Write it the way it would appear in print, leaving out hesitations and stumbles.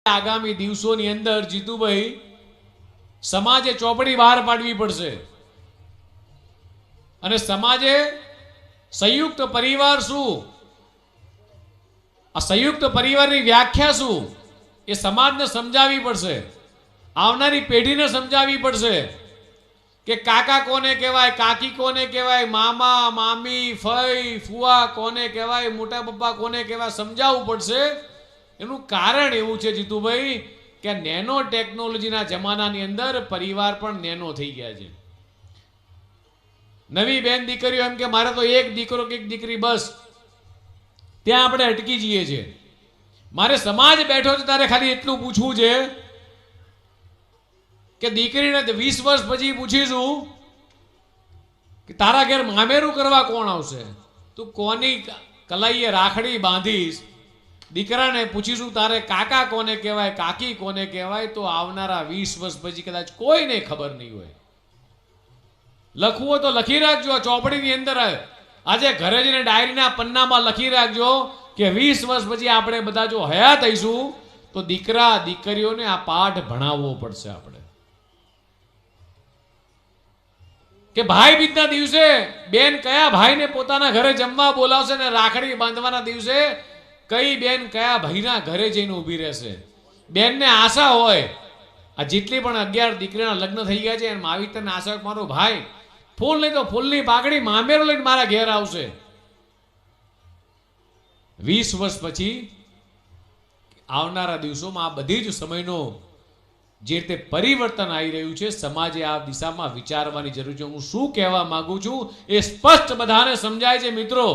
આગામી દિવસોની અંદર જીતુભાઈ સમાજે ચોપડી બહાર પાડવી પડશે અને સમાજે સંયુક્ત પરિવાર શું, આ સંયુક્ત પરિવારની વ્યાખ્યા શું એ સમાજને સમજાવવી પડશે, આવનારી પેઢીને સમજાવવી પડશે કે કાકા કોને કહેવાય, કાકી કોને કહેવાય, મામા મામી ફઈ ફુવા કોને કહેવાય, મોટા પપ્પા કોને કહેવાય, સમજાવવું પડશે। એનું કારણ એવું છે જીતુભાઈ કે નેનો ટેકનોલોજીના જમાનાની અંદર પરિવાર પણ નેનો થઈ ગયા છે। નવી બેન દીકરીઓ એમ કે મારે તો એક દીકરો કે એક દીકરી બસ, ત્યાં આપણે અટકી જઈએ છીએ। મારે સમાજ બેઠો છે તારે ખાલી એટલું પૂછવું છે કે દીકરીને 20 વર્ષ પછી પૂછીશું કે તારા ઘેર મામેરું કરવા કોણ આવશે, તું કોની કલાઈએ રાખડી બાંધીશ, દીકરાને પૂછીશું તારે કાકા કોને કહેવાય, કાકી કોને કહેવાય, તો આવનારા 20 વર્ષ પછી કદાચ કોઈને ખબર નહીં હોય। લખવું હોય તો લખી રાખજો ચોપડીની અંદર, આજે ઘરે જઈને ડાયરીના પન્નામાં લખી રાખજો કે 20 વર્ષ પછી આપણે બધા જો હયાત થઈશું તો દીકરા દીકરીઓને આ પાઠ ભણાવવો પડશે આપણે કે ભાઈ બીજના દિવસે બેન કયા ભાઈને પોતાના ઘરે જમવા બોલાવશે ને રાખડી બાંધવાના દિવસે કઈ બેન કયા ભાઈના ઘરે જઈને ઊભી રહેશે। બેનને આશા હોય, આ જેટલી પણ 11 દીકરીના લગ્ન થઈ ગયા છે અને માવિતરને આશા હોય મારો ભાઈ ફૂલ નહીં તો ફૂલની પાઘડી મામેરો લઈને મારા ઘેર આવશે। 20 વર્ષ પછી આવનારા દિવસોમાં આ બધી જ સમયનો જે રીતે પરિવર્તન આવી રહ્યું છે, સમાજે આ દિશામાં વિચારવાની જરૂર છે। હું શું કહેવા માંગુ છું એ સ્પષ્ટ બધાને સમજાય છે મિત્રો।